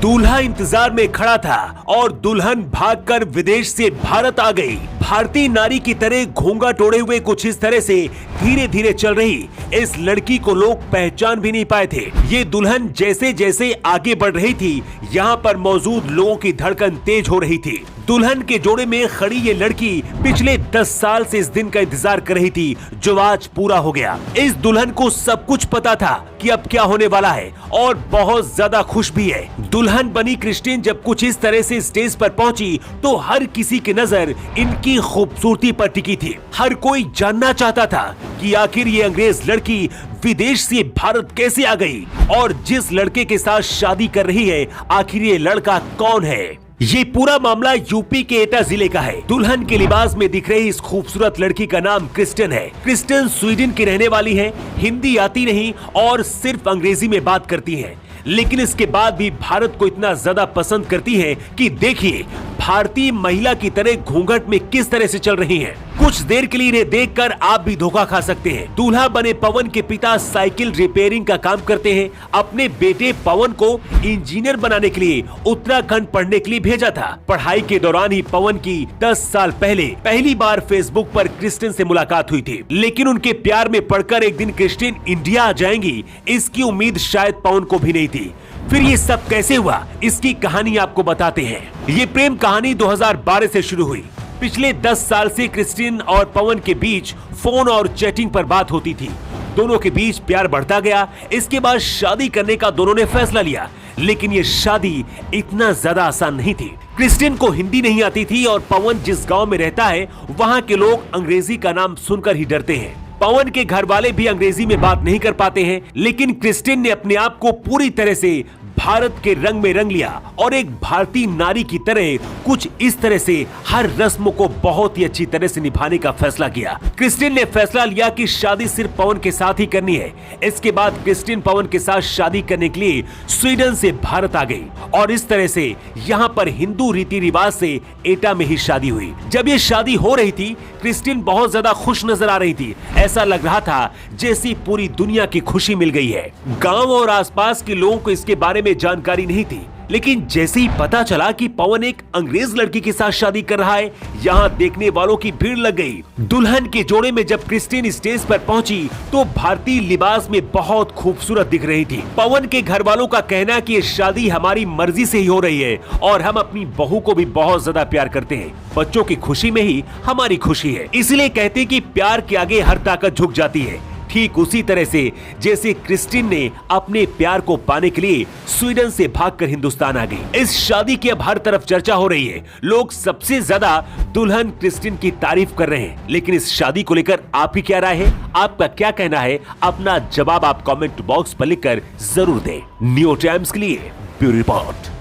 दूल्हा इंतजार में खड़ा था और दुल्हन भागकर विदेश से भारत आ गई। भारतीय नारी की तरह घूंघट ओढ़े हुए कुछ इस तरह से धीरे धीरे चल रही इस लड़की को लोग पहचान भी नहीं पाए थे। ये दुल्हन जैसे जैसे आगे बढ़ रही थी, यहाँ पर मौजूद लोगों की धड़कन तेज हो रही थी। दुल्हन के जोड़े में खड़ी ये लड़की पिछले 10 साल से इस दिन का इंतजार कर रही थी, जो आज पूरा हो गया। इस दुल्हन को सब कुछ पता था कि अब क्या होने वाला है और बहुत ज्यादा खुश भी है। दुल्हन बनी क्रिस्टीन जब कुछ इस तरह से स्टेज पर पहुंची तो हर किसी की नजर इनकी खूबसूरती पर टिकी थी। हर कोई जानना चाहता था कि आखिर ये अंग्रेज लड़की विदेश से भारत कैसे आ गई और जिस लड़के के साथ शादी कर रही है आखिर ये लड़का कौन है। ये पूरा मामला यूपी के एटा जिले का है। दुल्हन के लिबास में दिख रही इस खूबसूरत लड़की का नाम क्रिस्टन है। क्रिस्टन स्वीडन की रहने वाली है, हिंदी आती नहीं और सिर्फ अंग्रेजी में बात करती है, लेकिन इसके बाद भी भारत को इतना ज्यादा पसंद करती है कि देखिए भारतीय महिला की तरह घूंघट में किस तरह से चल रही हैं। कुछ देर के लिए इन्हें देखकर आप भी धोखा खा सकते हैं। दूल्हा बने पवन के पिता साइकिल रिपेयरिंग का काम करते हैं। अपने बेटे पवन को इंजीनियर बनाने के लिए उत्तराखंड पढ़ने के लिए भेजा था। पढ़ाई के दौरान ही पवन की 10 साल पहले पहली बार फेसबुक पर क्रिस्टीन से मुलाकात हुई थी, लेकिन उनके प्यार में पड़कर एक दिन क्रिस्टीन इंडिया आ जाएंगी, इसकी उम्मीद शायद पवन को भी नहीं थी। फिर ये सब कैसे हुआ, इसकी कहानी आपको बताते हैं। ये प्रेम कहानी 2012 से शुरू हुई। पिछले 10 साल से क्रिस्टीन और पवन के बीच फोन और चैटिंग पर बात होती थी। दोनों के बीच प्यार बढ़ता गया। इसके बाद शादी करने का दोनों ने फैसला लिया, लेकिन ये शादी इतना ज्यादा आसान नहीं थी। क्रिस्टीन को हिंदी नहीं आती थी और पवन जिस गांव में रहता है वहां के लोग अंग्रेजी का नाम सुनकर ही डरते हैं। पवन के घर वाले भी अंग्रेजी में बात नहीं कर पाते हैं, लेकिन क्रिस्टीन ने अपने आप को पूरी तरह से भारत के रंग में रंग लिया और एक भारतीय नारी की तरह कुछ इस तरह से हर रस्म को बहुत ही अच्छी तरह से निभाने का फैसला किया। क्रिस्टीन ने फैसला लिया कि शादी सिर्फ पवन के साथ ही करनी है। इसके बाद क्रिस्टीन पवन के साथ शादी करने के लिए स्वीडन से भारत आ गई और इस तरह से यहाँ पर हिंदू रीति रिवाज से एटा में ही शादी हुई। जब ये शादी हो रही थी क्रिस्टीन बहुत ज्यादा खुश नजर आ रही थी। ऐसा लग रहा था जैसी पूरी दुनिया की खुशी मिल गई है। गांव और आसपास के लोगों को इसके बारे में जानकारी नहीं थी, लेकिन जैसे ही पता चला कि पवन एक अंग्रेज लड़की के साथ शादी कर रहा है, यहाँ देखने वालों की भीड़ लग गई। दुल्हन के जोड़े में जब क्रिस्टीन स्टेज पर पहुंची तो भारतीय लिबास में बहुत खूबसूरत दिख रही थी। पवन के घर वालों का कहना कि ये शादी हमारी मर्जी से ही हो रही है और हम अपनी बहू को भी बहुत ज्यादा प्यार करते हैं। बच्चों की खुशी में ही हमारी खुशी है, इसलिए कहते हैं कि प्यार के आगे हर ताकत झुक जाती है। ठीक उसी तरह से जैसे क्रिस्टीन ने अपने प्यार को पाने के लिए स्वीडन से भागकर हिंदुस्तान आ गई। इस शादी की अब हर तरफ चर्चा हो रही है। लोग सबसे ज्यादा दुल्हन क्रिस्टीन की तारीफ कर रहे हैं, लेकिन इस शादी को लेकर आपकी क्या राय है, आपका क्या कहना है? अपना जवाब आप कमेंट बॉक्स पर लिखकर जरूर दें। न्यू टाइम्स के लिए ब्यूरो रिपोर्ट।